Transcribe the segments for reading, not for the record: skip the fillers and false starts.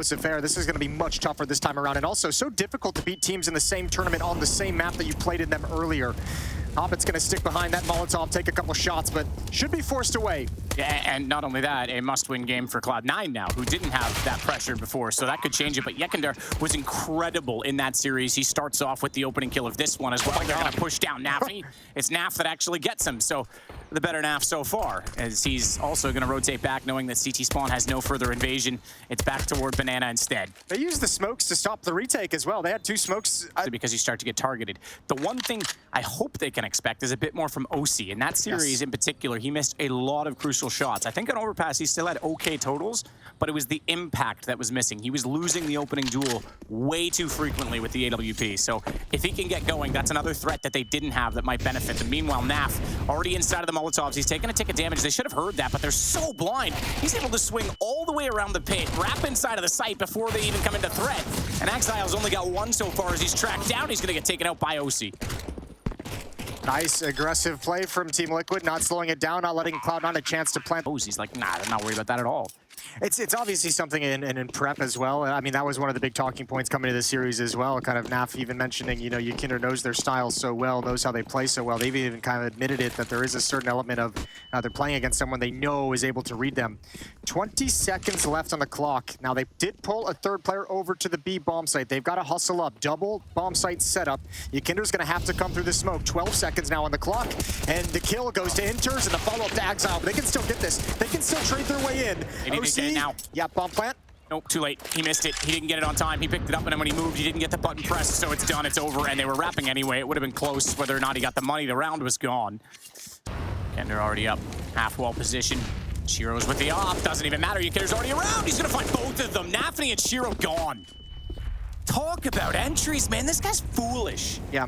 Affair. This is going to be much tougher this time around, and also so difficult to beat teams in the same tournament on the same map that you played in them earlier. Hobbit's going to stick behind that Molotov, take a couple shots, but should be forced away. Yeah, and not only that, a must-win game for Cloud9 now, who didn't have that pressure before, so that could change it. But Yekender was incredible in that series. He starts off with the opening kill of this one as well. They're going to push down Nafny. It's Naf that actually gets him, so the better Naf so far, as he's also going to rotate back, knowing that CT Spawn has no further invasion. It's back toward Banana instead. They used the smokes to stop the retake as well. They had 2 smokes. Because you start to get targeted. The one thing I hope they can expect is a bit more from OC. In that series in particular, he missed a lot of crucial shots. I think on Overpass, he still had okay totals, but it was the impact that was missing. He was losing the opening duel way too frequently with the AWP. So if he can get going, that's another threat that they didn't have that might benefit them. Meanwhile, Naf, already inside of the Molotovs, he's taking a tick of damage. They should have heard that, but they're so blind. He's able to swing all the way around the pit, wrap inside of the site before they even come into threat. And Exile's only got 1 so far as he's tracked down. He's going to get taken out by OC. Nice aggressive play from Team Liquid, not slowing it down, not letting Cloud9 a chance to plant. He's like, nah, I'm not worried about that at all. It's obviously something in prep as well. I mean, that was one of the big talking points coming to the series as well. Kind of Naf even mentioning, you know, Yekender knows their style so well, knows how they play so well. They've even kind of admitted it, that there is a certain element of they're playing against someone they know is able to read them. 20 seconds left on the clock. Now, they did pull a 3rd player over to the B bomb site. They've got to hustle up. Double bomb site setup. Yekender's going to have to come through the smoke. 12 seconds now on the clock. And the kill goes to Inters and the follow-up to Exile. But they can still get this. They can still trade their way in. They need to get it now. Yeah, bomb plant. Nope, too late. He missed it. He didn't get it on time. He picked it up, and then when he moved, he didn't get the button pressed, so it's done. It's over, and they were wrapping anyway. It would have been close whether or not he got the money. The round was gone. Yekender already up. Half-wall position. Shiro's with the op. Doesn't even matter. Yekender's already around. He's going to find both of them. Nafny and Shiro gone. Talk about entries, man. This guy's foolish. Yeah.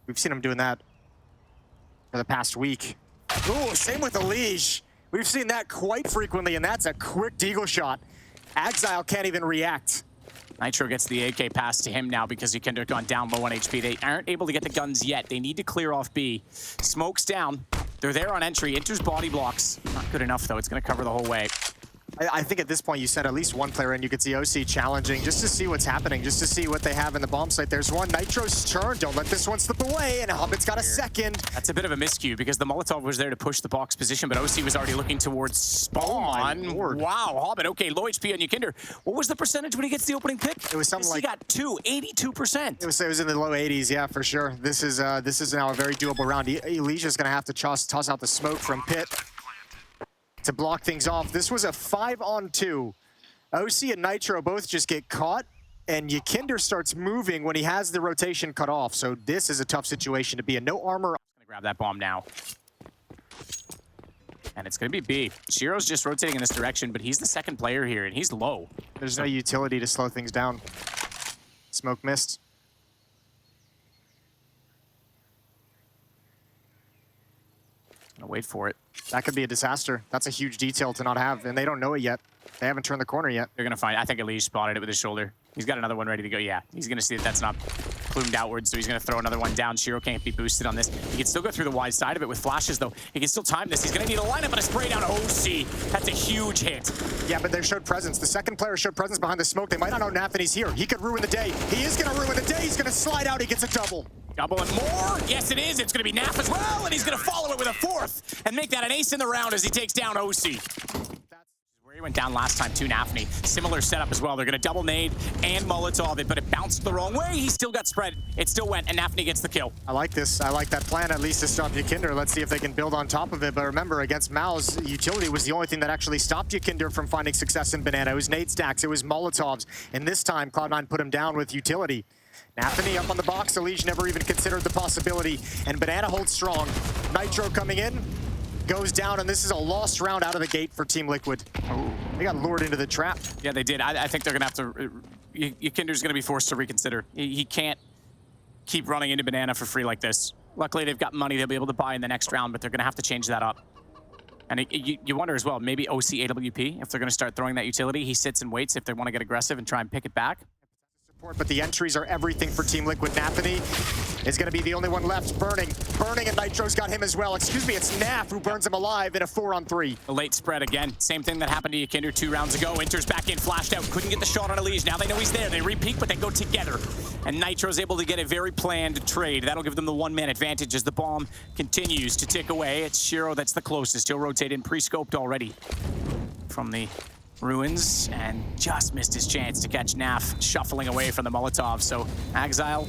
We've seen him doing that for the past week. Ooh, same with Elige. We've seen that quite frequently, and that's a quick deagle shot. Exile can't even react. Nitro gets the AK pass to him now because Yekender gone down low on HP. They aren't able to get the guns yet. They need to clear off B. Smoke's down. They're there on entry. Enters body blocks. Not good enough, though. It's going to cover the whole way. I think at this point you sent at least 1 player in. You could see OC challenging just to see what's happening, just to see what they have in the bomb site. There's one. Nitro's turn. Don't let this one slip away. And Hobbit's got a second. That's a bit of a miscue because the Molotov was there to push the box position, but OC was already looking towards Spawn. Oh, wow, Hobbit. Okay, low HP on Yekender. What was the percentage when he gets the opening pick? It was something like... He got 82%. It was in the low 80s, yeah, for sure. This is now a very doable round. Alicia's going to have to toss out the smoke from pit to block things off. This was a 5-on-2. OC and Nitro both just get caught, and Yekender starts moving when he has the rotation cut off. So this is a tough situation to be in. No armor. Gonna grab that bomb now. And it's gonna be B. Shiro's just rotating in this direction, but he's the 2nd player here, and he's low. There's no utility to slow things down. Smoke missed. Gonna wait for it. That could be a disaster. That's a huge detail to not have, and they don't know it yet. They haven't turned the corner yet. They're gonna find. I think Elige spotted it with his shoulder. He's got another one ready to go. Yeah, he's gonna see that that's not plumed outwards, so he's gonna throw another one down. Shiro can't be boosted on this. He can still go through the wide side of it with flashes, though. He can still time this. He's gonna need a lineup and a spray down OC. That's a huge hit. Yeah, but they showed presence. The 2nd player showed presence behind the smoke. They might not know Nafny's here. He could ruin the day. He is gonna ruin the day. He's gonna slide out. He gets a double. Double and more. Yes, it is. It's going to be Naf as well, and he's going to follow it with a 4th and make that an ace in the round as he takes down OC. That's where he went down last time to Nafny. Similar setup as well. They're going to double nade and Molotov it, but it bounced the wrong way. He still got spread. It still went, and Nafny gets the kill. I like this. I like that plan, at least to stop Yekender. Let's see if they can build on top of it. But remember, against Mao's, utility was the only thing that actually stopped Yekender from finding success in Banana. It was nade stacks. It was Molotovs. And this time, Cloud9 put him down with utility. Nafny up on the box. Elige never even considered the possibility. And Banana holds strong. Nitro coming in, goes down, and this is a lost round out of the gate for Team Liquid. Oh, they got lured into the trap. Yeah, they did. I think they're going to have to... Yekender's going to be forced to reconsider. He can't keep running into Banana for free like this. Luckily, they've got money they'll be able to buy in the next round, but they're going to have to change that up. And you wonder as well, maybe OC AWP, if they're going to start throwing that utility, he sits and waits if they want to get aggressive and try and pick it back. But the entries are everything for Team Liquid. Nafny is going to be the only one left. Burning, and Nitro's got him as well. Excuse me, it's Naf who burns him alive in a 4-on-3. A late spread again. Same thing that happened to Ykinder 2 rounds ago. Inter's back in, flashed out, couldn't get the shot on Elige. Now they know he's there. They repeat, but they go together. And Nitro's able to get a very planned trade. That'll give them the one-man advantage as the bomb continues to tick away. It's Shiro that's the closest. He'll rotate in, pre-scoped already from the ruins, and just missed his chance to catch Naf shuffling away from the Molotov. So Exile,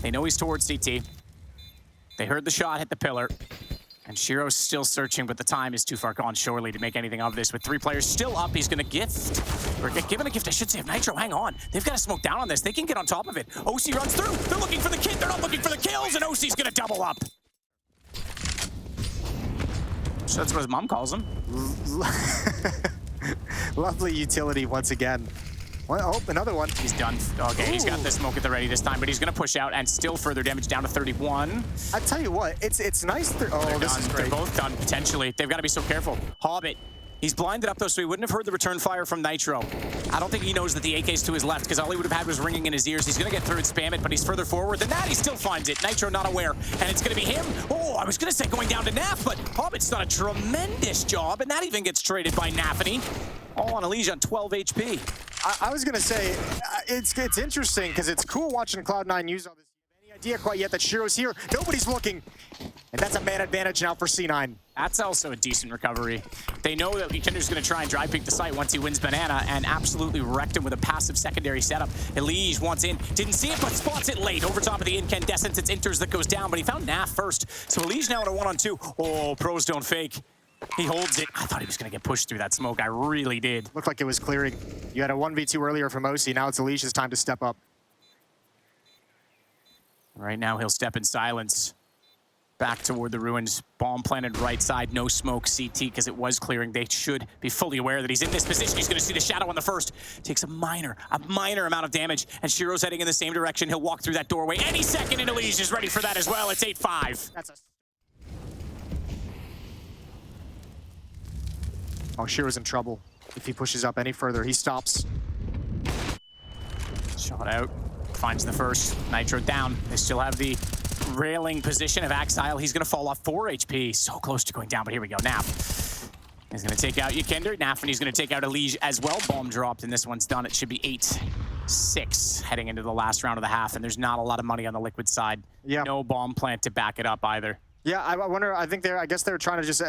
they know he's towards CT. They heard the shot hit the pillar, and Shiro's still searching, but the time is too far gone surely to make anything of this. With 3 players still up, he's gonna gift, or get given a gift, I should say, of Nitro. Hang on, they've got to smoke down on this. They can get on top of it. OC runs through, they're looking for the kid, they're not looking for the kills, and OC's gonna double up. So that's what his mom calls him. Lovely utility once again. Well, oh, another one. He's done. Okay, Ooh. He's got the smoke at the ready this time, but he's going to push out and still further damage down to 31. I tell you what, it's nice. Oh, this is great. They're both done, potentially. They've got to be so careful. Hobbit. He's blinded up, though, so he wouldn't have heard the return fire from Nitro. I don't think he knows that the AK's to his left, because all he would have had was ringing in his ears. He's going to get through and spam it, but he's further forward than that. He still finds it. Nitro not aware, and it's going to be him. Oh, I was going to say going down to Naf, but Hobbit's done a tremendous job, and that even gets traded by Nafany. All on Elige on 12 HP. I was going to say, it's interesting, because it's cool watching Cloud9 use all this. Any idea quite yet that Shiro's here? Nobody's looking. And that's a man advantage now for C9. That's also a decent recovery. They know that Ykinder's going to try and dry peek the site once he wins Banana, and absolutely wrecked him with a passive secondary setup. Elige wants in, didn't see it, but spots it late. Over top of the incandescence, it's Inters that goes down, but he found Naf first. So Elige now in a 1-on-2. Oh, pros don't fake. He holds it. I thought he was going to get pushed through that smoke. I really did. Looked like it was clearing. You had a 1v2 earlier from OC. Now it's Elige's time to step up. Right now, he'll step in silence. Back toward the ruins. Bomb planted right side. No smoke CT because it was clearing. They should be fully aware that he's in this position. He's going to see the shadow on the first. Takes a minor amount of damage. And Shiro's heading in the same direction. He'll walk through that doorway any second, and Elige is ready for that as well. It's 8-5. That's a... Oh, Shiro's in trouble. If he pushes up any further, he stops. Shot out. Finds the first. Nitro down. They still have the railing position of Exile. He's going to fall off 4 HP. So close to going down, but here we go. Naf. He's going to take out Ykinder. Naf, and he's going to take out Elige as well. Bomb dropped, and this one's done. It should be 8-6 heading into the last round of the half, and there's not a lot of money on the Liquid side. Yeah. No bomb plant to back it up either. Yeah, I wonder, I guess they're trying to just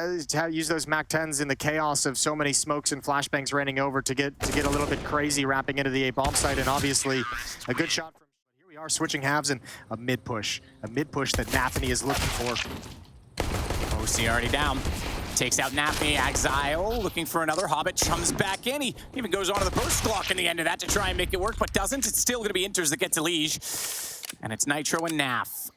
use those MAC-10s in the chaos of so many smokes and flashbangs raining over to get a little bit crazy wrapping into the A bomb site, and obviously a good shot from, here we are switching halves and a mid push that Nafany is looking for. OC already down. Takes out Nafany. Exile looking for another. Hobbit comes back in. He even goes on to the burst clock in the end of that to try and make it work, but doesn't. It's still going to be Inters that gets Elige, and it's Nitro and Naf.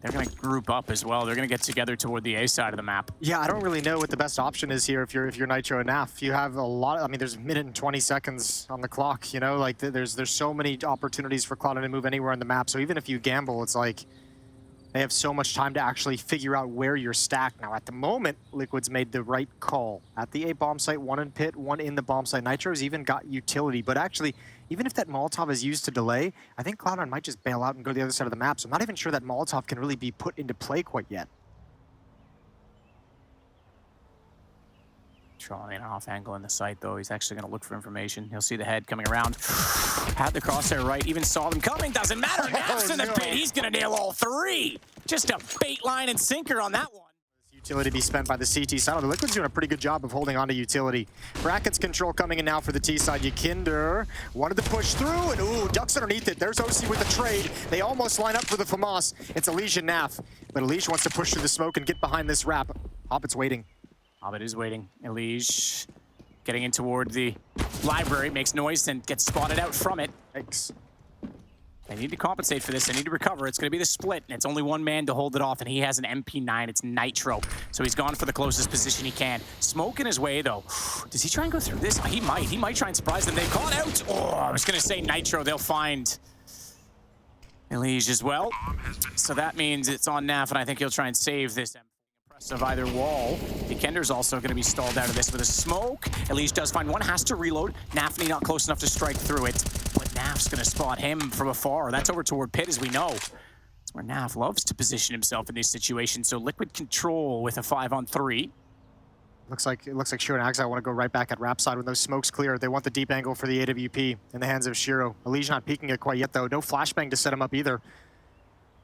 They're going to group up as well. They're going to get together toward the A side of the map. Yeah, I don't really know what the best option is here if you're Nitro and Naf. You have a lot. I mean, there's a minute and 20 seconds on the clock. You know, like there's so many opportunities for Cloud9 to move anywhere on the map. So even if you gamble, it's like they have so much time to actually figure out where you're stacked. Now, at the moment, Liquid's made the right call. At the A bomb site, one in pit, one in the bomb site. Nitro's even got utility, but actually, even if that Molotov is used to delay, I think Cloud9 might just bail out and go to the other side of the map. So I'm not even sure that Molotov can really be put into play quite yet. Trying an off angle in the site, though. He's actually going to look for information. He'll see the head coming around. Had the crosshair right, even saw them coming. Doesn't matter. Naf's in the pit. He's going to nail all 3. Just a bait, line, and sinker on that one. Utility be spent by the CT side. The Liquid's doing a pretty good job of holding on to utility. Brackets control coming in now for the T side. Ykinder wanted to push through, and ooh, ducks underneath it. There's OC with the trade. They almost line up for the FAMAS. It's Elige and Naf, but Elige wants to push through the smoke and get behind this wrap. Hobbit's waiting. Hobbit is waiting. Elige getting in toward the library, makes noise and gets spotted out from it. Thanks. They need to compensate for this. They need to recover. It's going to be the split, and it's only one man to hold it off, and he has an MP9. It's Nitro, so he's gone for the closest position he can. Smoke in his way, though. Does he try and go through this? He might. He might try and surprise them. They call it out. Oh, I was going to say Nitro. They'll find Elige as well. So that means it's on Naf, and I think he'll try and save this of either wall. Ykinder's also going to be stalled out of this with a smoke. Elige does find one, has to reload. Nafany not close enough to strike through it. But Naf's going to spot him from afar. That's over toward Pit, as we know. That's where Naf loves to position himself in these situations. So Liquid control with a 5-on-3. Looks like Shiro and Exile want to go right back at Rap side when those smokes clear. They want the deep angle for the AWP in the hands of Shiro. Elige not peeking it quite yet, though. No flashbang to set him up either.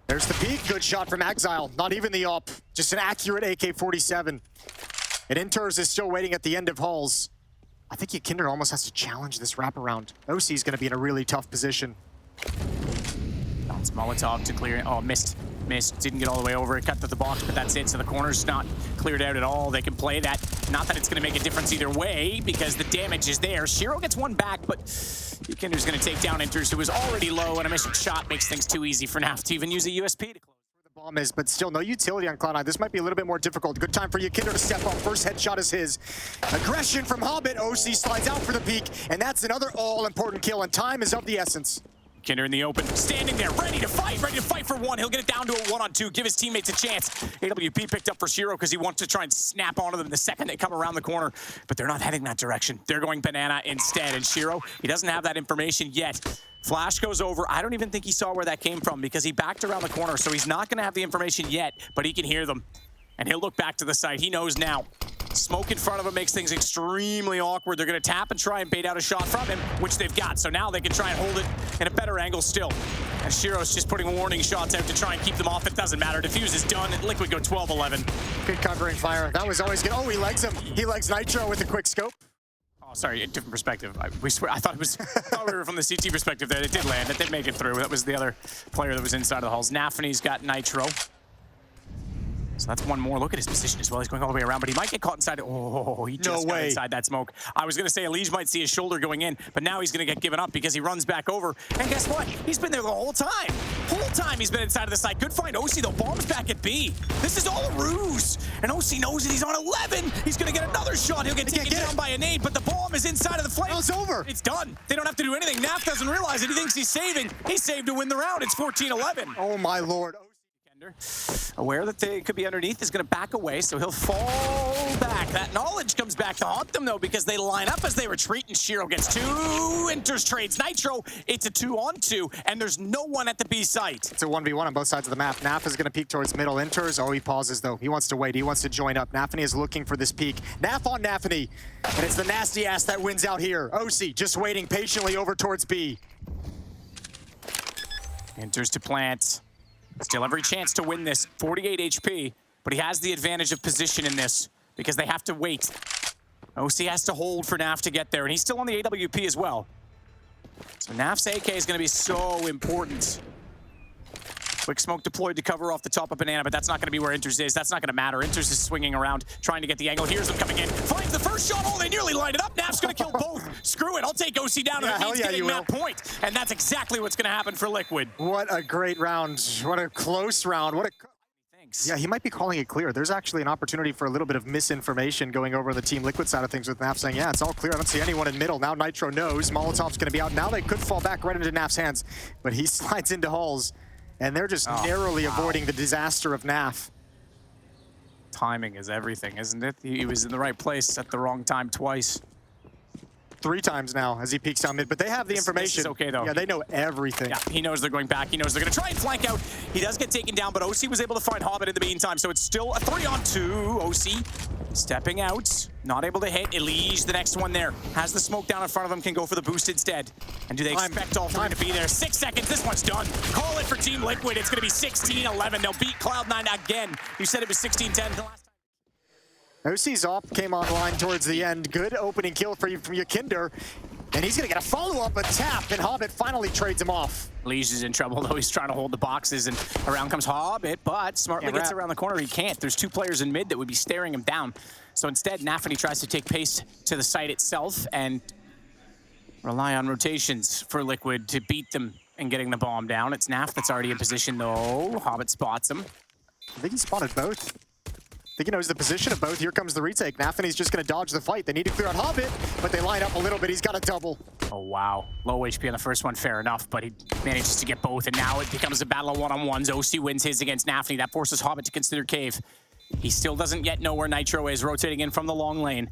There's the peek. Good shot from Exile. Not even the op. Just an accurate AK-47. And Inters is still waiting at the end of Halls. I think Yakinder almost has to challenge this wraparound. OC is going to be in a really tough position. Bounce Molotov to clear. Oh, missed. Didn't get all the way over. It cut to the box, but that's it. So the corner's not cleared out at all. They can play that. Not that it's going to make a difference either way, because the damage is there. Shiro gets one back, but Yakinder's going to take down Inters, who was already low, and a missed shot makes things too easy for Naf to even use a USP to close. The bomb is, but still no utility on Cloud9. This might be a little bit more difficult. Good time for Yakinder to step up. First headshot is his. Aggression from Hobbit. OC slides out for the peak, and that's another all-important kill, and time is of the essence. Kinder in the open, standing there, ready to fight for one. He'll get it down to a 1-on-2, give his teammates a chance. AWP picked up for Shiro because he wants to try and snap onto them the second they come around the corner, but they're not heading that direction. They're going banana instead, and Shiro, he doesn't have that information yet. Flash goes over. I don't even think he saw where that came from because he backed around the corner, so he's not going to have the information yet, but he can hear them. And he'll look back to the site. He knows now. Smoke in front of him makes things extremely awkward. They're going to tap and try and bait out a shot from him, which they've got. So now they can try and hold it in a better angle still. And Shiro's just putting warning shots out to try and keep them off. It doesn't matter. Defuse is done. Liquid go 12-11. Good covering fire. That was always good. Oh, he legs him. He legs Nitro with a quick scope. Oh, sorry, a different perspective. I thought we were from the CT perspective there. It did land. It did make it through. That was the other player that was inside of the halls. Nafany's got Nitro. So that's one more look at his position as well. He's going all the way around, but he might get caught inside it. Oh, he just got inside that smoke. I was going to say Elige might see his shoulder going in, but now he's going to get given up because he runs back over. And guess what? He's been there the whole time. Whole time he's been inside of the site. Good find OC, though. Bomb's back at B. This is all a ruse. And OC knows that he's on 11. He's going to get another shot. He'll get taken down by a nade, but the bomb is inside of the flame. It's over. It's done. They don't have to do anything. Naf doesn't realize it. He thinks he's saving. He saved to win the round. It's 14-11. Oh, my Lord. Aware that they could be underneath, is going to back away, so he'll fall back. That knowledge comes back to haunt them, though, because they line up as they retreat, and Shiro gets two. Inters trades Nitro. It's a 2-on-2, and there's no one at the B site. It's a 1v1 on both sides of the map. Naf is going to peek towards middle. Inters, oh, he pauses, though. He wants to wait. He wants to join up. Nafany is looking for this peek. Naf on Nafany, and it's the nasty ass that wins out here. OC just waiting patiently over towards B. Inters to plant. Still every chance to win this. 48 HP, but he has the advantage of position in this because they have to wait. OC has to hold for Naf to get there, and he's still on the AWP as well. So Naf's AK is going to be so important. Quick smoke deployed to cover off the top of Banana, but that's not going to be where Inters is. That's not going to matter. Inters is swinging around, trying to get the angle. Here's them coming in. Finds the first shot. Oh, they nearly lined it up. Naf's going to kill both. Screw it. I'll take OC down if it means getting that point. And that's exactly what's going to happen for Liquid. What a great round. What a close round. What a... Thanks. Yeah, he might be calling it clear. There's actually an opportunity for a little bit of misinformation going over the Team Liquid side of things with Naf saying, yeah, it's all clear. I don't see anyone in middle. Now Nitro knows. Molotov's going to be out. Now they could fall back right into Naf's hands, but he slides into Halls. And they're just narrowly avoiding the disaster of Naf. Timing is everything, isn't it? He was in the right place at the wrong time twice. 3 times now as he peeks down mid, but they have the information. This is okay, though. Yeah, they know everything. Yeah, he knows they're going back. He knows they're going to try and flank out. He does get taken down, but OC was able to find Hobbit in the meantime, so it's still a 3-on-2. OC stepping out, not able to hit. Elige, the next one there, has the smoke down in front of him, can go for the boost instead. And do they expect all 3 to be there? 6 seconds, this one's done. Call it for Team Liquid. It's going to be 16-11. They'll beat Cloud9 again. You said it was 16-10 the last time. OC's op came online towards the end. Good opening kill from Yakinder. And he's going to get a follow-up tap, and Hobbit finally trades him off. Lige is in trouble, though. He's trying to hold the boxes, and around comes Hobbit, but smartly gets around the corner. He can't. There's 2 players in mid that would be staring him down. So instead, Nafany tries to take pace to the site itself and rely on rotations for Liquid to beat them and getting the bomb down. It's Naf that's already in position, though. Hobbit spots him. I think he spotted both. I think he knows the position of both. Here comes the retake. Nafany's just going to dodge the fight. They need to clear out Hobbit, but they line up a little bit. He's got a double. Oh, wow. Low HP on the first one, fair enough, but he manages to get both, and now it becomes a battle of one-on-ones. OC wins his against Nafany. That forces Hobbit to consider cave. He still doesn't yet know where Nitro is, rotating in from the long lane.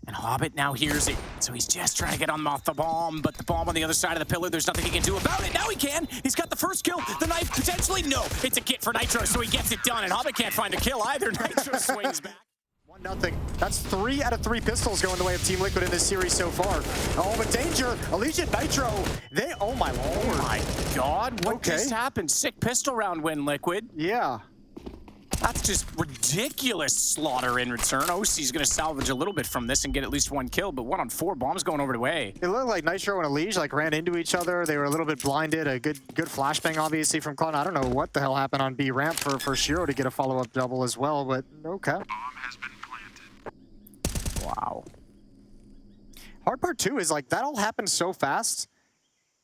And Hobbit now hears it, so he's just trying to get on off the bomb, but the bomb on the other side of the pillar, there's nothing he can do about it. Now he can! He's got the first kill, the knife potentially, no! It's a kit for Nitro, so he gets it done, and Hobbit can't find a kill either. Nitro swings back. 1-0. That's 3 out of 3 pistols going the way of Team Liquid in this series so far. Oh, but danger! Allegiant Nitro! Oh my lord. Oh my god, what just happened? Sick pistol round win, Liquid. Yeah. That's just ridiculous slaughter in return. OC's gonna salvage a little bit from this and get at least 1 kill, but 1 on 4 bombs going over to A. It looked like Nitro and Elige like ran into each other. They were a little bit blinded. A good flashbang obviously from Cloud9. I don't know what the hell happened on B ramp for Shiro to get a follow-up double as well, but okay. Bomb has been planted. Wow. Hard part too is like that all happened so fast.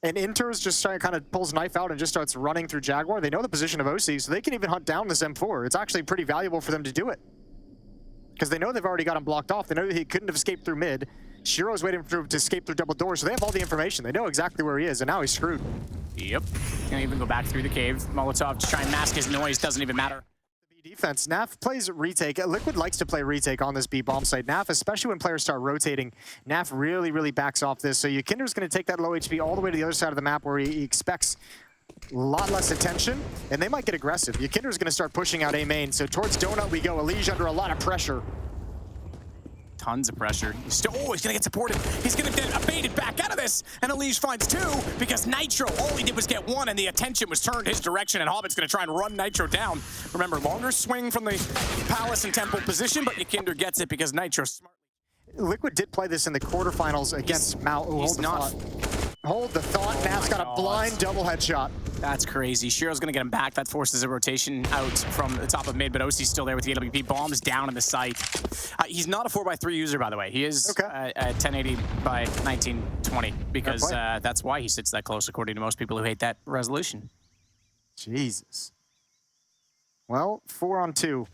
And Inters just kind of pulls knife out and just starts running through Jaguar. They know the position of OC, so they can even hunt down this M4. It's actually pretty valuable for them to do it. Because they know they've already got him blocked off. They know that he couldn't have escaped through mid. Shiro's waiting to escape through double doors, so they have all the information. They know exactly where he is, and now he's screwed. Yep. Can't even go back through the cave. Molotov to try and mask his noise, doesn't even matter. Defense. Naf plays retake. Liquid likes to play retake on this B bomb site. Naf, especially when players start rotating, Naf really backs off this. So Yukinder's going to take that low HP all the way to the other side of the map where he expects a lot less attention, and they might get aggressive. Yukinder's going to start pushing out A main. So towards Donut we go. Elige under a lot of pressure. Tons of pressure. He's gonna get supported. He's gonna get abated back out of this, and Elige finds 2 because Nitro, all he did was get 1, and the attention was turned his direction, and Hobbit's gonna try and run Nitro down. Remember, longer swing from the Palace and Temple position, but Yukinder gets it because Nitro smart. Liquid did play this in the quarterfinals against Mao. Hold the thought. Naf's got a blind double headshot. That's crazy. Shiro's going to get him back. That forces a rotation out from the top of mid, but OC's still there with the AWP. Bombs down in the site. He's not a 4x3 user, by the way. He is a 1080 by 1920 because that's why he sits that close, according to most people who hate that resolution. Jesus. Well, 4 on 2.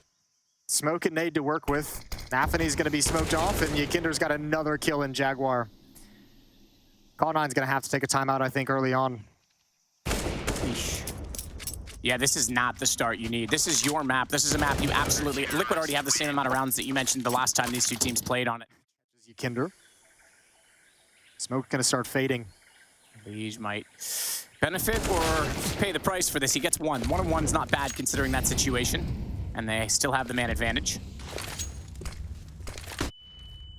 Smoke and nade to work with. Nafany's going to be smoked off, and Yukinder's got another kill in Jaguar. Cloud9's going to have to take a timeout, I think, early on. Yeah, this is not the start you need. This is your map. This is a map you absolutely... Liquid already have the same amount of rounds that you mentioned the last time these 2 teams played on it. Yukinder. Smoke going to start fading. Elige might benefit or pay the price for this. He gets 1. 1 on 1's not bad considering that situation. And they still have the man advantage.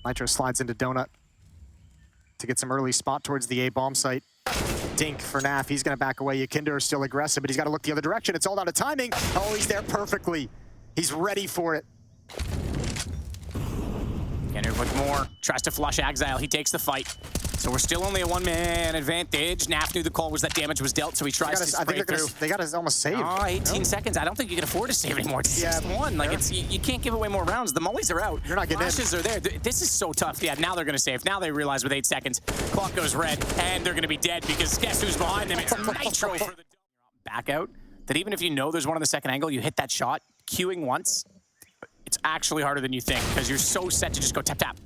Nitro slides into Donut to get some early spot towards the A bomb site. Dink for Naf. He's going to back away. Yukinder is still aggressive, but he's got to look the other direction. It's all down to timing. Oh, he's there perfectly. He's ready for it. Yukinder with more. Tries to flush Exile. He takes the fight. So we're still only a 1-man advantage. Naf knew the call was that damage was dealt, so he tries to spray through. They got to almost save. Oh, 18 seconds. I don't think you can afford to save anymore. It's 6-1. Like, you can't give away more rounds. The mollies are out. You're not getting Flashes are there. This is so tough. Yeah, now they're going to save. Now they realize with 8 seconds, clock goes red, and they're going to be dead because guess who's behind them? It's Nitro for the back out. That even if you know there's one on the second angle, you hit that shot, queuing once, it's actually harder than you think because you're so set to just go tap, tap.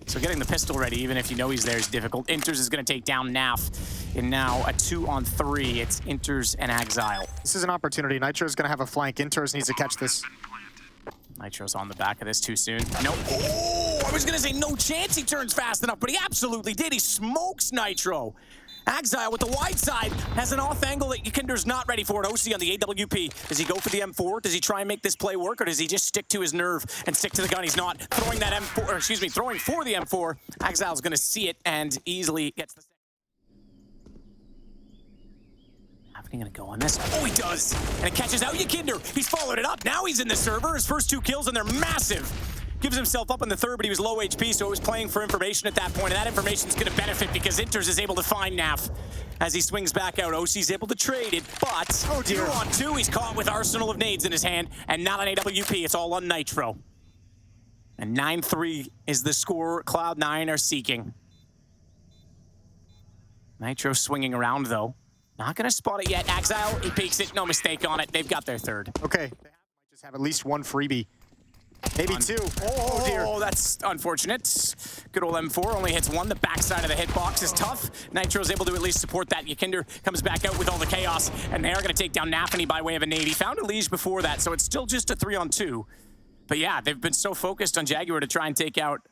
So getting the pistol ready, even if you know he's there, is difficult. Inters is going to take down Naf. And now a 2-on-3. It's Inters and Exile. This is an opportunity. Nitro's going to have a flank. Inters needs to catch this. Nitro's on the back of this too soon. Nope. Oh, I was going to say no chance he turns fast enough, but he absolutely did. He smokes Nitro. Exile with the wide side has an off angle that Yukinder's not ready for. It OC on the AWP. Does he go for the M4? Does he try and make this play work, or does he just stick to his nerve and stick to the gun? He's not throwing that M4, or excuse me, throwing for the M4. Exile's going to see it and easily gets the second. Happening going to go on this. Oh, he does, and it catches out Yukinder. He's followed it up. Now he's in the server. His first 2 kills, and they're massive. Gives himself up in the 3rd, but he was low HP, so it was playing for information at that point, and that information's going to benefit because Inters is able to find Naf as he swings back out. OC's able to trade it, but 2-on-2, he's caught with arsenal of nades in his hand, and not an AWP. It's all on Nitro. And 9-3 is the score Cloud9 are seeking. Nitro swinging around, though. Not going to spot it yet. Exile, he peeks it. No mistake on it. They've got their 3rd. Okay. They might just have at least 1 freebie. Maybe 2. Oh, dear. Oh, that's unfortunate. Good old M4 only hits 1. The backside of the hitbox is tough. Nitro's able to at least support that. Yukinder comes back out with all the chaos, and they are going to take down Nafany by way of a nade. He found Elige before that, so it's still just a 3-on-2. But yeah, they've been so focused on Jaguar to try and take out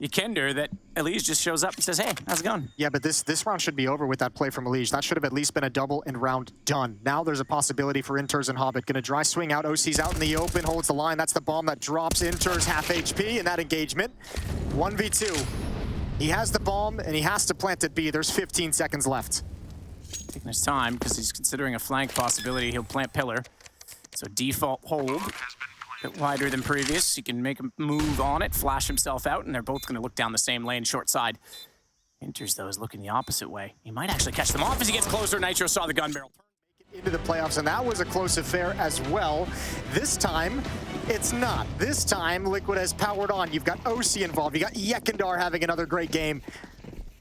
Yekender that Elise just shows up and says, hey, how's it going? Yeah, but this round should be over with that play from Elige. That should have at least been a double and round done. Now there's a possibility for Inters and Hobbit. Gonna dry swing out. OC's out in the open, holds the line. That's the bomb that drops Inters half HP in that engagement. 1v2. He has the bomb and he has to plant at B. There's 15 seconds left. Taking his time because he's considering a flank possibility. He'll plant pillar. So default hold. A bit wider than previous. He can make a move on it, flash himself out, and they're both going to look down the same lane, short side. Inters, though, is looking the opposite way. He might actually catch them off as he gets closer. Nitro saw the gun barrel. Into the playoffs, and that was a close affair as well. This time, it's not. This time, Liquid has powered on. You've got OC involved. You got Yekender having another great game.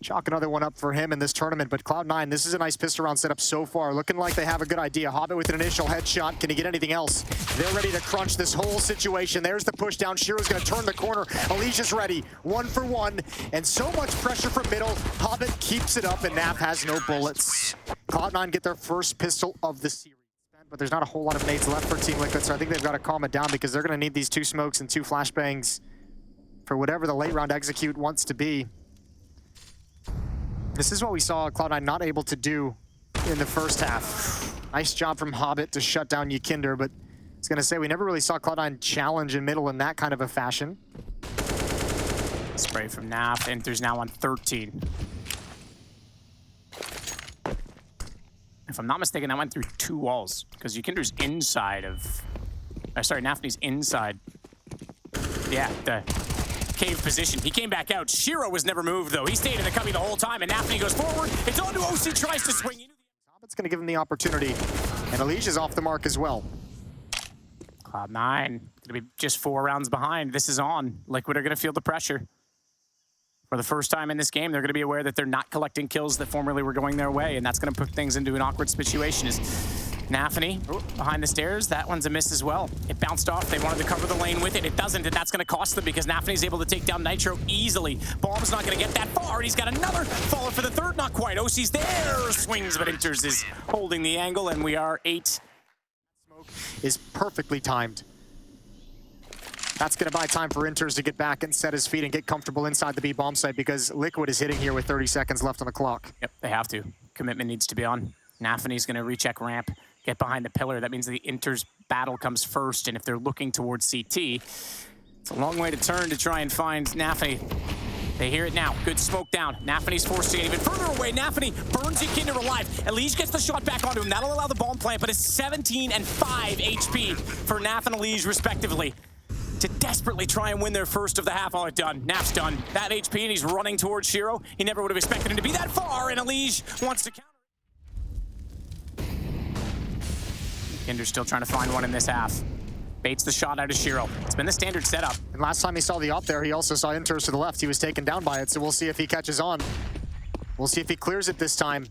Chalk another one up for him in this tournament, but Cloud9, this is a nice pistol round setup so far. Looking like they have a good idea. Hobbit with an initial headshot. Can he get anything else? They're ready to crunch this whole situation. There's the push down. Shiro's gonna turn the corner. Alicia's ready, 1 for 1, and so much pressure from middle. Hobbit keeps it up, and Nap has no bullets. Cloud9 get their first pistol of the series, but there's not a whole lot of nades left for Team Liquid, so I think they've got to calm it down because they're gonna need these 2 smokes and 2 flashbangs for whatever the late round execute wants to be. This is what we saw Cloud9 not able to do in the first half. Nice job from Hobbit to shut down Yekender, but I was gonna say we never really saw Cloud9 challenge in middle in that kind of a fashion. Spray from Naf. Enters now on 13. If I'm not mistaken, that went through 2 walls because Yekender's inside of... sorry, Nafny's inside. Yeah, the cave position. He came back out. Shiro was never moved, though. He stayed in the cubby the whole time, and Nafny goes forward. It's on to OC, tries to swing. Hobbit's going to give him the opportunity, and Alicia's off the mark as well. Cloud9, going to be just 4 rounds behind. This is on. Liquid are going to feel the pressure. For the first time in this game, they're going to be aware that they're not collecting kills that formerly were going their way, and that's going to put things into an awkward situation. Is Nafny behind the stairs? That one's a miss as well. It bounced off. They wanted to cover the lane with it. It doesn't, and that's going to cost them because Nafny's able to take down Nitro easily. Bomb's not going to get that far, and he's got another follow for the third. Not quite. OC's there. Swings, but Inters is holding the angle, and we are 8. Smoke is perfectly timed. That's going to buy time for Inters to get back and set his feet and get comfortable inside the B bomb site because Liquid is hitting here with 30 seconds left on the clock. Yep, they have to. Commitment needs to be on. Nafny's going to recheck ramp, get behind the pillar. That means the Inters battle comes first, and if they're looking towards CT, it's a long way to turn to try and find Nafny. They hear it now. Good smoke down. Nafny's forced to get even further away. Nafny burns Yekender alive. Elige gets the shot back onto him. That'll allow the bomb plant, but it's 17 and 5 HP for Naf and Elige, respectively, to desperately try and win their first of the half. Oh, done. Naf's done. That HP, and he's running towards Shiro. He never would have expected him to be that far, and Elige wants to counter. Yekender's still trying to find one in this half. Baits the shot out of Shiro. It's been the standard setup. And last time he saw the op there, he also saw Inters to the left. He was taken down by it, so we'll see if he catches on. We'll see if he clears it this time.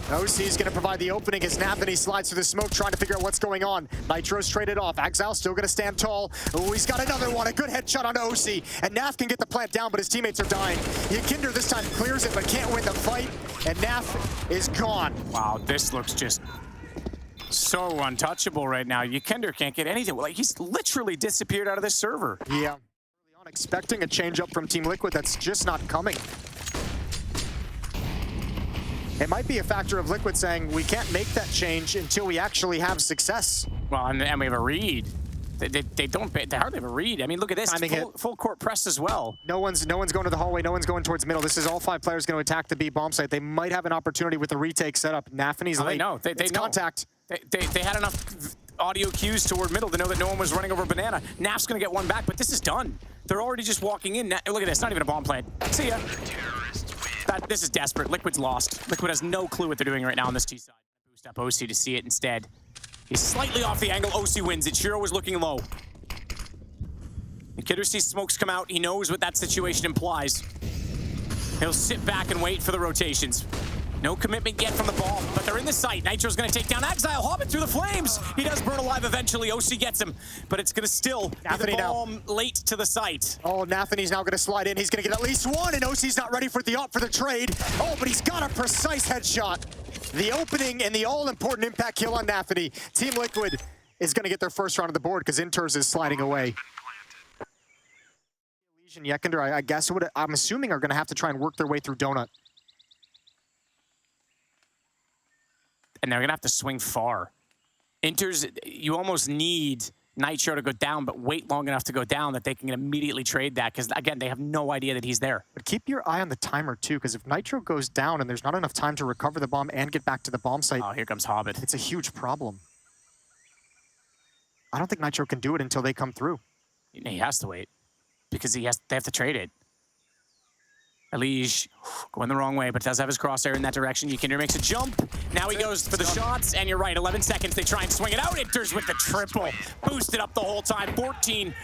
OC is going to provide the opening as Nafny slides through the smoke, trying to figure out what's going on. Nitro's traded off. Exile still going to stand tall. Oh, he's got another one. A good headshot on OC. And Naf can get the plant down, but his teammates are dying. Yekender this time clears it, but can't win the fight. And Naf is gone. Wow, this looks just so untouchable right now. Yekender can't get anything. Like, he's literally disappeared out of this server. Yeah. Early on, expecting a change up from Team Liquid that's just not coming. It might be a factor of Liquid saying, we can't make that change until we actually have success. Well, and we have a read. They hardly have a read. I mean, look at this, full court press as well. No one's going to the hallway, no one's going towards middle. This is all 5 players going to attack the B bomb site. They might have an opportunity with the retake setup. Nafny's late. They know. They know. Contact. They had enough audio cues toward middle to know that no one was running over banana. Naf's going to get one back, but this is done. They're already just walking in. Look at this, not even a bomb plant. See ya. This is desperate. Liquid's lost. Liquid has no clue what they're doing right now on this T side. Boost up OC to see it instead. He's slightly off the angle. OC wins it. Shiro was looking low. Yekender sees smokes come out. He knows what that situation implies. He'll sit back and wait for the rotations. No commitment yet from the bomb, but they're in the site. Nitro's going to take down Exile. Hobbit through the flames. He does burn alive eventually. OC gets him, but it's going to still be the bomb late to the site. Oh, Nafny's now going to slide in. He's going to get at least one, and OC's not ready for the op for the trade. Oh, but he's got a precise headshot. The opening and the all-important impact kill on Nafny. Team Liquid is going to get their first round on the board because Inters is sliding away. And Yekender, I guess I'm assuming are going to have to try and work their way through Donut. And they're going to have to swing far. Inters, you almost need Nitro to go down, but wait long enough to go down that they can immediately trade that, because, again, they have no idea that he's there. But keep your eye on the timer, too, because if Nitro goes down and there's not enough time to recover the bomb and get back to the bomb site... Oh, here comes Hobbit. It's a huge problem. I don't think Nitro can do it until they come through. He has to wait, because they have to trade it. Elige going the wrong way, but does have his crosshair in that direction. Yekender makes a jump. Now he goes for the shots, and you're right, 11 seconds. They try and swing it out. Enters with the triple. Boosted up the whole time. 14-13.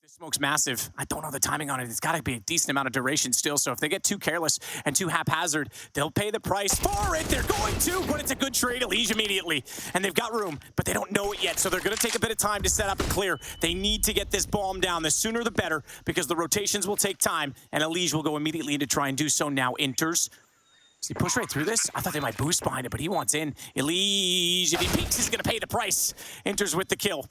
This smoke's massive. I don't know the timing on it. It's got to be a decent amount of duration still, so if they get too careless and too haphazard, they'll pay the price for it. They're going to, but it's a good trade. Elige immediately, and they've got room, but they don't know it yet, so they're going to take a bit of time to set up and clear. They need to get this bomb down. The sooner the better, because the rotations will take time, and Elige will go immediately in to try and do so now. Enters. Does he push right through this? I thought they might boost behind it, but he wants in. Elige, if he peeks, he's going to pay the price. Enters with the kill.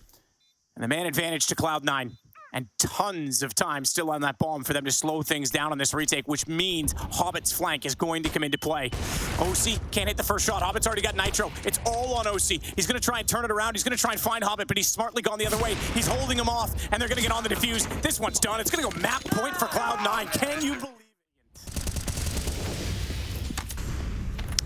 And the man advantage to Cloud9. And tons of time still on that bomb for them to slow things down on this retake, which means Hobbit's flank is going to come into play. OC can't hit the first shot. Hobbit's already got Nitro. It's all on OC. He's going to try and turn it around. He's going to try and find Hobbit, but he's smartly gone the other way. He's holding him off, and they're going to get on the defuse. This one's done. It's going to go map point for Cloud9. Can you believe it?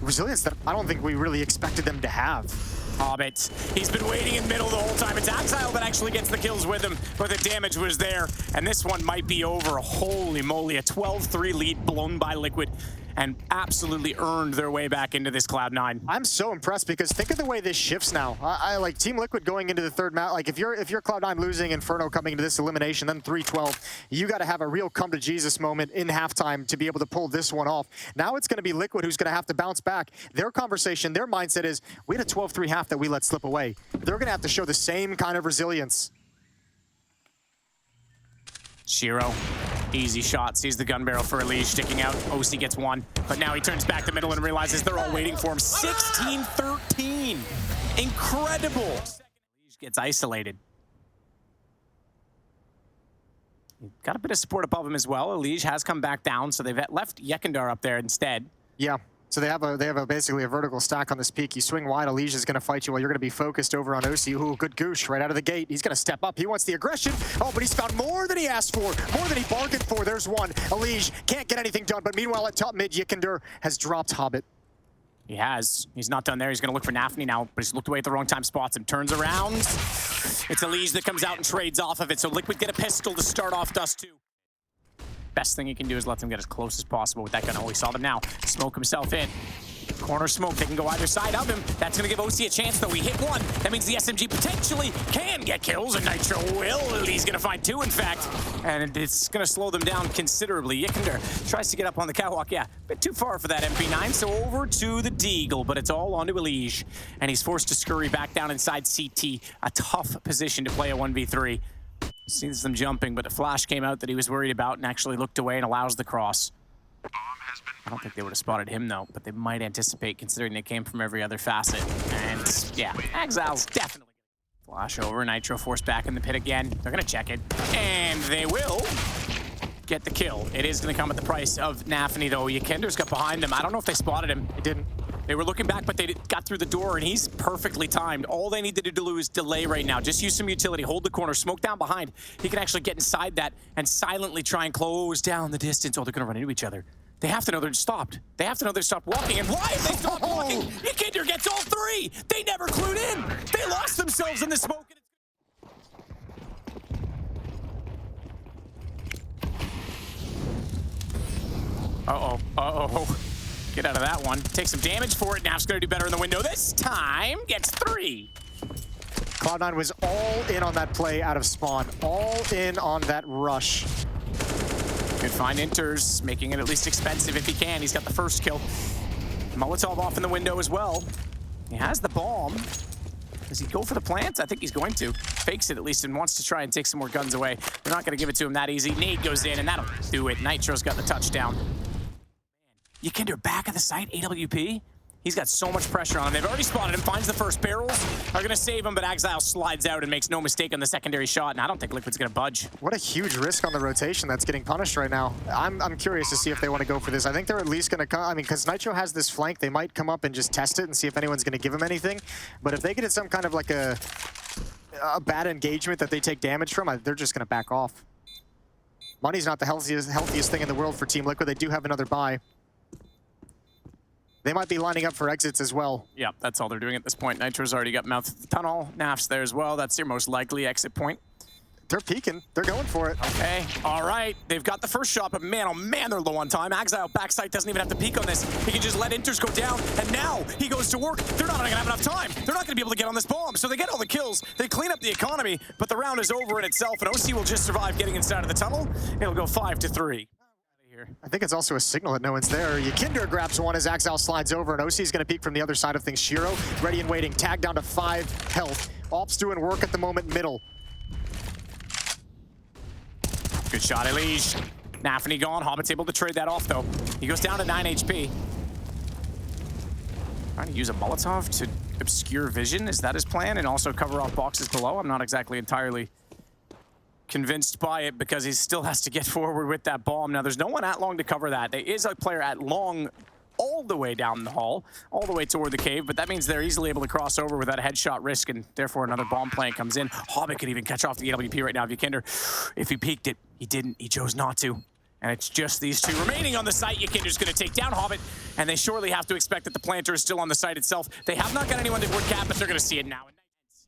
Resilience that I don't think we really expected them to have. Hobbit. He's been waiting in middle the whole time. It's Axile that actually gets the kills with him, but the damage was there. And this one might be over. Holy moly, a 12-3 lead blown by Liquid, and absolutely earned their way back into this Cloud9. I'm so impressed because think of the way this shifts now. I like Team Liquid going into the third match. Like if you're Cloud9 losing, Inferno coming into this elimination, then 3-12, you got to have a real come to Jesus moment in halftime to be able to pull this one off. Now it's going to be Liquid who's going to have to bounce back. Their conversation, their mindset is, we had a 12-3 half that we let slip away. They're going to have to show the same kind of resilience. Shiro, easy shot, sees the gun barrel for Elige sticking out. OC gets one, but now he turns back the middle and realizes they're all waiting for him. 16-13, incredible. Elige gets isolated. Got a bit of support above him as well. Elige has come back down, so they've left Yekender up there instead. Yeah. So they have basically a vertical stack on this peak. You swing wide, Elige is going to fight you while you're going to be focused over on OC. Ooh, good goosh right out of the gate. He's going to step up. He wants the aggression. Oh, but he's found more than he asked for, more than he bargained for. There's one. Elige can't get anything done, but meanwhile at top mid, Yekender has dropped Hobbit. He has. He's not done there. He's going to look for Nafny now, but he's looked away at the wrong time, spots him, turns around. It's Elige that comes out and trades off of it, so Liquid get a pistol to start off Dust 2. Best thing he can do is let them get as close as possible with that gun. Oh, we saw them now. Smoke himself in. Corner smoke, they can go either side of him. That's going to give OC a chance, though. He hit one. That means the SMG potentially can get kills, and Nitro will. He's going to find two, in fact. And it's going to slow them down considerably. Yekender tries to get up on the catwalk. Yeah, a bit too far for that MP9, so over to the Deagle, but it's all onto Elige. And he's forced to scurry back down inside CT. A tough position to play a 1v3. Sees them jumping, but the flash came out that he was worried about and actually looked away and allows the cross. I don't think they would have spotted him, though, but they might anticipate, considering they came from every other facet. And, yeah, Exile's definitely flash over. Nitro forced back in the pit again. They're going to check it, and they will get the kill. It is going to come at the price of Nafny, though. Yekender's got behind them. I don't know if they spotted him. They didn't. They were looking back, but they got through the door, and he's perfectly timed. All they needed to do is delay right now. Just use some utility, hold the corner, smoke down behind. He can actually get inside that and silently try and close down the distance. Oh, they're going to run into each other. They have to know they're stopped. They have to know they're stopped walking. And why have they stopped walking? Yekender gets all three. They never clued in. They lost themselves in the smoke. Uh-oh. Uh-oh. Get out of that one. Take some damage for it. Now it's going to do better in the window. This time gets three. Cloud9 was all in on that play out of spawn. All in on that rush. Good find. Enters, making it at least expensive if he can. He's got the first kill. Molotov off in the window as well. He has the bomb. Does he go for the plant? I think he's going to. Fakes it at least and wants to try and take some more guns away. They're not going to give it to him that easy. Nade goes in and that'll do it. Nitro's got the touchdown. Yekender back at the site, AWP. He's got so much pressure on him. They've already spotted him, finds the first barrels, are gonna save him, but Exile slides out and makes no mistake on the secondary shot, and I don't think Liquid's gonna budge. What a huge risk on the rotation that's getting punished right now. I'm curious to see if they want to go for this. I think they're at least gonna come, I mean, because Nitro has this flank, they might come up and just test it and see if anyone's gonna give him anything. But if they get some kind of like a bad engagement that they take damage from, they're just gonna back off. Money's not the healthiest thing in the world for Team Liquid. They do have another buy. They might be lining up for exits as well. Yeah, that's all they're doing at this point. Nitro's already got mouth of the tunnel. Naf's there as well. That's your most likely exit point. They're peeking. They're going for it. Okay, all right. They've got the first shot, but man, oh man, they're low on time. Exile backside doesn't even have to peek on this. He can just let Inters go down, and now he goes to work. They're not gonna have enough time. They're not gonna be able to get on this bomb, so they get all the kills. They clean up the economy, but the round is over in itself, and OC will just survive getting inside of the tunnel. It'll go 5-3. I think it's also a signal that no one's there. Yakinder grabs one as Exile slides over, and OC's going to peek from the other side of things. Shiro, ready and waiting. Tag down to 5 health. Ops doing work at the moment, middle. Good shot, Elige. Nafany gone. Hobbit's able to trade that off, though. He goes down to 9 HP. Trying to use a Molotov to obscure vision. Is that his plan? And also cover off boxes below? I'm not exactly entirely convinced by it because he still has to get forward with that bomb. Now, there's no one at long to cover that. There is a player at long all the way down the hall, all the way toward the cave, but that means they're easily able to cross over without a headshot risk, and therefore another bomb plant comes in. Hobbit could even catch off the AWP right now. Yakinder, if he peeked it, he didn't. He chose not to. And it's just these two remaining on the site. Yakinder's going to take down Hobbit, and they surely have to expect that the planter is still on the site itself. They have not got anyone to work cap, but they're going to see it now.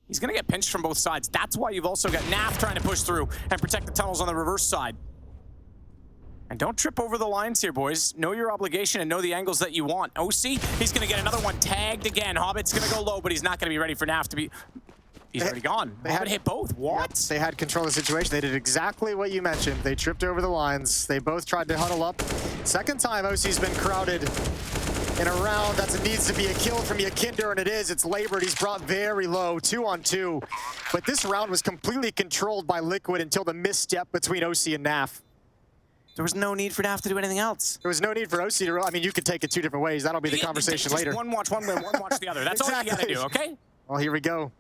He's going to get pinched from both sides. That's why you've also got Naf trying to push through and protect the tunnels on the reverse side. And don't trip over the lines here, boys. Know your obligation and know the angles that you want. OC, he's going to get another one tagged again. Hobbit's going to go low, but he's not going to be ready for Naf to be... He's already gone. Hobbit hit both. What? Yep, they had control of the situation. They did exactly what you mentioned. They tripped over the lines. They both tried to huddle up. Second time OC's been crowded in a round that needs to be a kill from Yakinder, and it is. It's labored. He's brought very low, 2-on-2. But this round was completely controlled by Liquid until the misstep between OC and Naf. There was no need for Naf to do anything else. There was no need for OC to... I mean, you could take it 2 different ways. That'll be the conversation later. One watch one way, one watch the other. That's exactly all you got to do, okay? Well, here we go.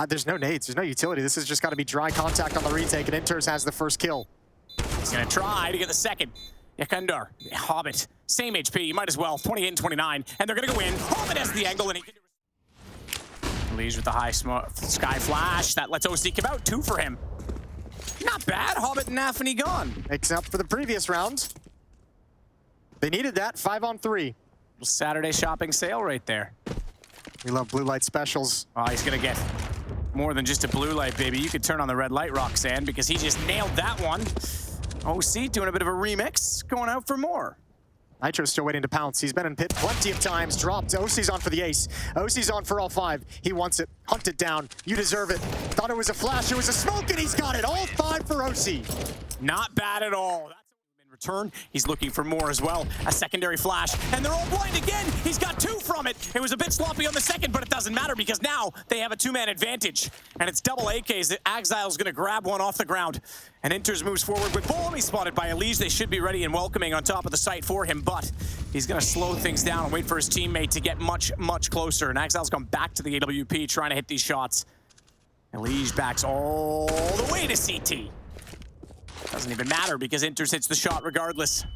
There's no nades. There's no utility. This has just got to be dry contact on the retake, and Inters has the first kill. He's going to try to get the second. Yakinder, Hobbit, same HP, you might as well, 28 and 29, and they're going to go in. Hobbit has the angle, and he can... Leaves with the high sky flash. That lets OC come out, 2 for him. Not bad, Hobbit and Nafany gone. Makes up for the previous round. They needed that, 5-on-3. Saturday shopping sale right there. We love blue light specials. Oh, he's going to get more than just a blue light, baby. You could turn on the red light, Roxanne, because he just nailed that one. OC doing a bit of a remix, going out for more. Nitro's still waiting to pounce. He's been in pit plenty of times. Dropped. OC's on for the ace. OC's on for all 5. He wants it. Hunt it down. You deserve it. Thought it was a flash. It was a smoke, and he's got it. All 5 for OC. Not bad at all. In return, he's looking for more as well. A secondary flash, and they're all blind again. He's got 2 from it. It was a bit sloppy on the second, but it doesn't matter because now they have a 2-man advantage. And it's double AKs. Exile's going to grab one off the ground. And Inters moves forward with bomb. He's spotted by Elige. They should be ready and welcoming on top of the site for him, but he's going to slow things down and wait for his teammate to get much, much closer. And Exile's gone back to the AWP trying to hit these shots. Elige backs all the way to CT. Doesn't even matter because Inters hits the shot regardless.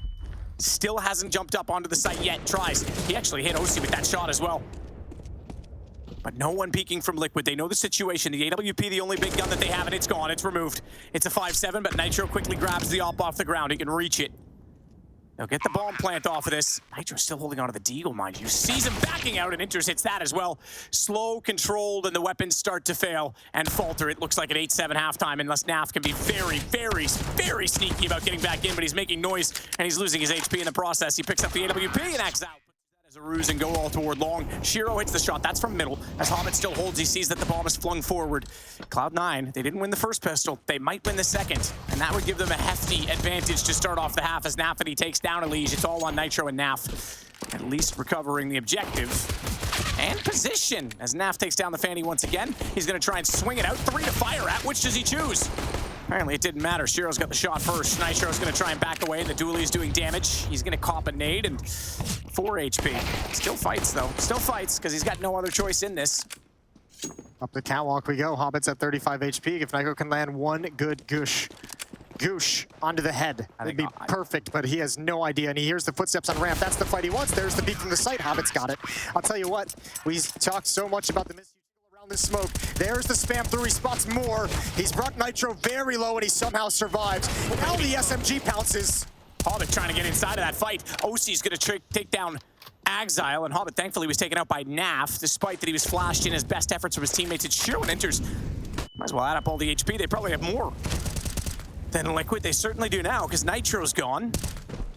Still hasn't jumped up onto the site yet. Tries. He actually hit OC with that shot as well. But no one peeking from Liquid. They know the situation. The AWP, the only big gun that they have, and it's gone. It's removed. It's a 5-7, but Nitro quickly grabs the op off the ground. He can reach it. They'll get the bomb plant off of this. Nitro's still holding onto the deagle, mind you. Sees him backing out, and Inters hits that as well. Slow, controlled, and the weapons start to fail and falter. It looks like an 8-7 halftime, unless Naf can be very, very, very sneaky about getting back in, but he's making noise, and he's losing his HP in the process. He picks up the AWP and acts out. As a ruse and go all toward long. Shiro hits the shot. That's from middle. As Hobbit still holds, he sees that the bomb is flung forward. Cloud9, they didn't win the first pistol. They might win the second, and that would give them a hefty advantage to start off the half as Nafany takes down Elige. It's all on Nitro and Naf. At least recovering the objective. And position. As Naf takes down the Fanny once again, he's going to try and swing it out. 3 to fire at. Which does he choose? Apparently it didn't matter. Shiro's got the shot first. Nitro's going to try and back away. The dually is doing damage. He's going to cop a nade, and 4 HP. Still fights, though. Still fights, because he's got no other choice in this. Up the catwalk we go. Hobbit's at 35 HP. If Nyko can land one good goosh onto the head, it'd be perfect, but he has no idea, and he hears the footsteps on ramp. That's the fight he wants. There's the peek from the site. Hobbit's got it. I'll tell you what, we talked so much about the misuse around this smoke. There's the spam through. He spots more. He's brought Nitro very low, and he somehow survives. Now the SMG pounces. Hobbit trying to get inside of that fight. OC's going to take down Exile, and Hobbit thankfully was taken out by Naf, despite that he was flashed in his best efforts from his teammates. It's Shiro and enters. Might as well add up all the HP. They probably have more than Liquid. They certainly do now, because Nitro's gone.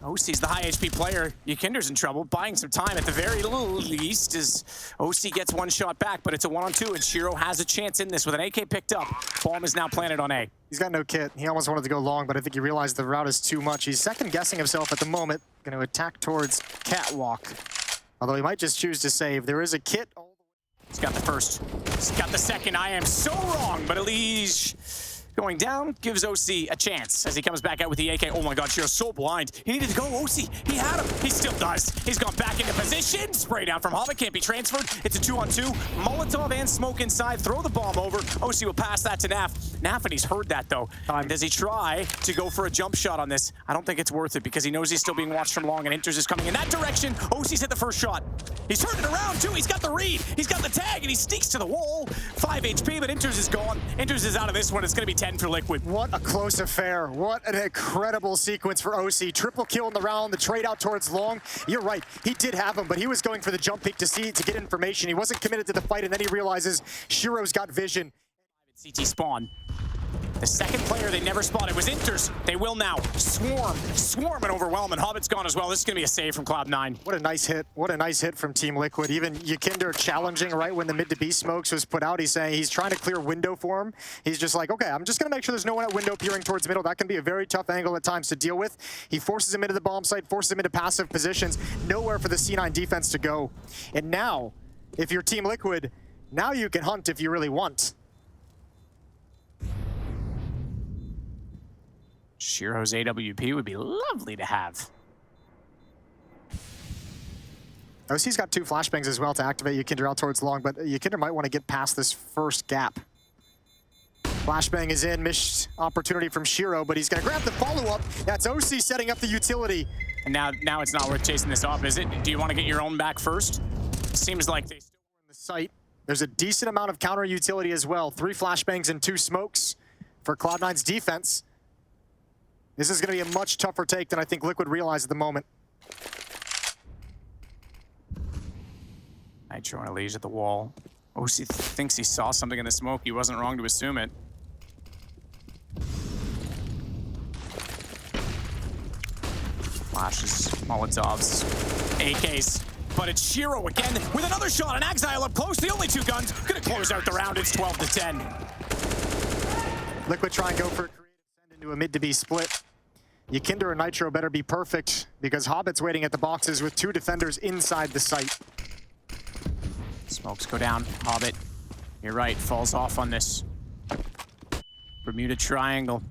OC's the high HP player. Yakinder's in trouble, buying some time at the very least as OC gets one shot back, but it's a 1-on-2, and Shiro has a chance in this with an AK picked up. Bomb is now planted on A. He's got no kit. He almost wanted to go long, but I think he realized the route is too much. He's second-guessing himself at the moment. Going to attack towards Catwalk. Although he might just choose to save. There is a kit. He's got the first. He's got the second. I am so wrong, but Elige going down gives OC a chance as he comes back out with the AK. Oh my god, Shiro's so blind. He needed to go. OC, he had him. He still does. He's gone back into position. Spray down from Hobbit. Can't be transferred. It's a 2-on-2. Molotov and smoke inside. Throw the bomb over. OC will pass that to Naf. Naf, and he's heard that though. Does he try to go for a jump shot on this? I don't think it's worth it because he knows he's still being watched from long, and Inters is coming in that direction. OC's hit the first shot. He's turned it around too. He's got the read. He's got the tag, and he sneaks to the wall. 5 HP, but Inters is gone. Inters is out of this one. It's going to be 10 for Liquid. What a close affair. What an incredible sequence for OC. Triple kill in the round, the trade out towards long. You're right, he did have him, but he was going for the jump peek to get information. He wasn't committed to the fight, and then he realizes Shiro's got vision. CT spawn. The second player they never spotted was Inters. They will now swarm and overwhelm, and Hobbit's gone as well. This is going to be a save from Cloud9. What a nice hit. What a nice hit from Team Liquid. Even Yakinder challenging right when the mid to B smokes was put out. He's saying he's trying to clear window for him. He's just like, okay, I'm just going to make sure there's no one at window peering towards middle. That can be a very tough angle at times to deal with. He forces him into the bomb site, forces him into passive positions. Nowhere for the C9 defense to go. And now, if you're Team Liquid, now you can hunt if you really want. Shiro's AWP would be lovely to have. OC's got 2 flashbangs as well to activate Yakinder out towards long, but Yakinder might want to get past this first gap. Flashbang is in, missed opportunity from Shiro, but he's going to grab the follow-up. That's OC setting up the utility. And now it's not worth chasing this off, is it? Do you want to get your own back first? Seems like they still were in the site. There's a decent amount of counter utility as well. 3 flashbangs and 2 smokes for Cloud9's defense. This is going to be a much tougher take than I think Liquid realized at the moment. Nitro and Elige at the wall. OC thinks he saw something in the smoke. He wasn't wrong to assume it. Flashes, Molotovs, AKs. But it's Shiro again with another shot, and Exile up close. The only 2 guns. Gonna close out the round. It's 12-10. Liquid try and go for a creative send into a mid to B split. Yakinder and Nitro better be perfect because Hobbit's waiting at the boxes with 2 defenders inside the site. Smokes go down. Hobbit, you're right, falls off on this Bermuda Triangle.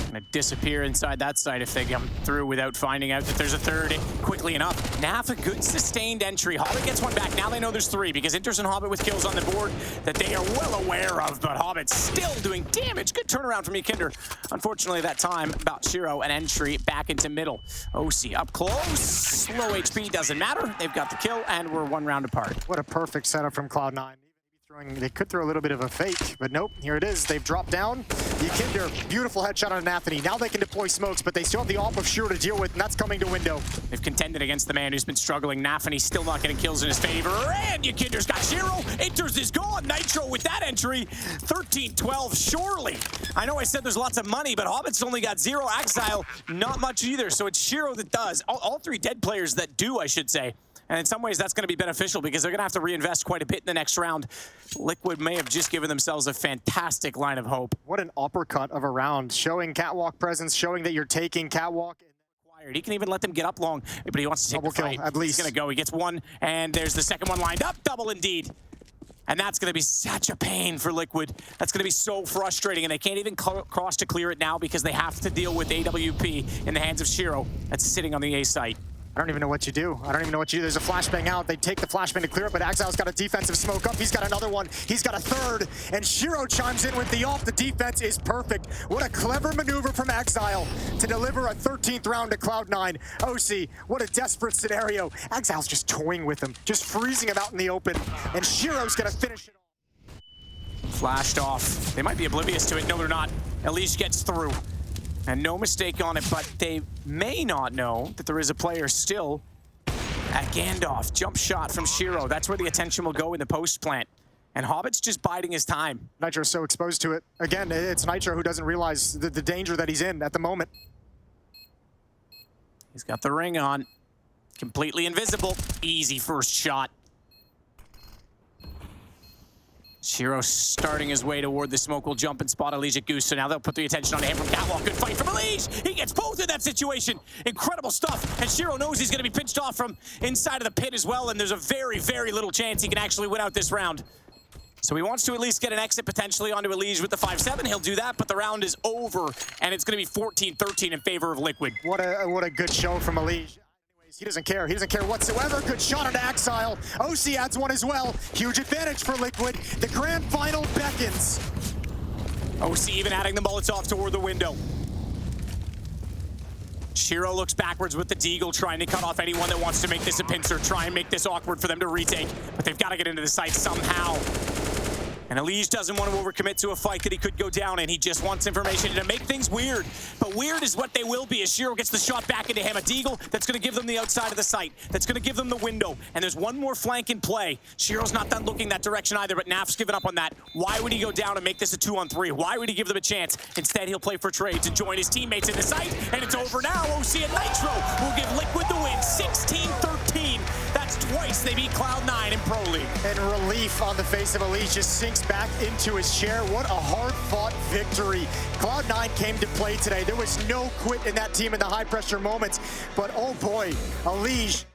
Gonna disappear inside that site if they come through without finding out that there's a third quickly enough. Naf, a good sustained entry. Hobbit gets one back. Now they know there's 3 because Inters and Hobbit with kills on the board that they are well aware of, but Hobbit's still doing damage. Good turnaround from Yakinder. Unfortunately, that time, about Shiro, an entry back into middle. OC up close. Low HP, doesn't matter. They've got the kill, and we're 1 round apart. What a perfect setup from Cloud9. They could throw a little bit of a fake, but nope, here it is. They've dropped down. Yakinder, beautiful headshot on Anthony. Now they can deploy smokes, but they still have the AWP of Shiro to deal with, and that's coming to window. They've contended against the man who's been struggling. Nafany's still not getting kills in his favor, and Yakinder's got Shiro. Inters is gone. Nitro with that entry. 13-12, surely. I know I said there's lots of money, but Hobbit's only got 0. Exile, not much either, so it's Shiro that does. All 3 dead players that do, I should say. And in some ways, that's going to be beneficial because they're going to have to reinvest quite a bit in the next round. Liquid may have just given themselves a fantastic line of hope. What an uppercut of a round, showing catwalk presence, showing that you're taking catwalk. He can even let them get up long, but he wants to take double the fight. kill, at least. He's going to go. He gets 1, and there's the second one lined up. Double indeed. And that's going to be such a pain for Liquid. That's going to be so frustrating, and they can't even cross to clear it now because they have to deal with AWP in the hands of Shiro. That's sitting on the A site. I don't even know what you do. I don't even know what you do. There's a flashbang out. They take the flashbang to clear it, but Exile's got a defensive smoke up. He's got another one. He's got a third. And Shiro chimes in with the off. The defense is perfect. What a clever maneuver from Exile to deliver a 13th round to Cloud9. OC, what a desperate scenario. Exile's just toying with him, just freezing him out in the open. And Shiro's going to finish it off. Flashed off. They might be oblivious to it. No, they're not. Elise gets through. And no mistake on it, but they may not know that there is a player still at Gandalf. Jump shot from Shiro. That's where the attention will go in the post plant. And Hobbit's just biding his time. Nitro's so exposed to it. Again, it's Nitro who doesn't realize the danger that he's in at the moment. He's got the ring on. Completely invisible. Easy first shot. Shiro starting his way toward the smoke will jump and spot Elige at Goose, so now they'll put the attention on him from Catwalk. Good fight from Elige! He gets both in that situation! Incredible stuff, and Shiro knows he's going to be pinched off from inside of the pit as well, and there's a very, very little chance he can actually win out this round. So he wants to at least get an exit potentially onto Elige with the 5-7. He'll do that, but the round is over, and it's going to be 14-13 in favor of Liquid. What a good show from Elige. He doesn't care. He doesn't care whatsoever. Good shot into Exile. OC adds one as well. Huge advantage for Liquid. The grand final beckons. OC even adding the bullets off toward the window. Shiro looks backwards with the Deagle, trying to cut off anyone that wants to make this a pincer, try and make this awkward for them to retake. But they've got to get into the site somehow. And Elige doesn't want to overcommit to a fight that he could go down, and he just wants information to make things weird. But weird is what they will be as Shiro gets the shot back into him. A Deagle that's going to give them the outside of the site, that's going to give them the window. And there's one more flank in play. Shiro's not done looking that direction either, but Naf's given up on that. Why would he go down and make this a 2-on-3? Why would he give them a chance? Instead, he'll play for trades and join his teammates in the site. And it's over now. OC and Nitro will give Liquid the win, 16-13. That's twice they beat Cloud9 in Pro League. And relief on the face of Elige just sinks back into his chair. What a hard-fought victory. Cloud9 came to play today. There was no quit in that team in the high-pressure moments. But oh boy, Elige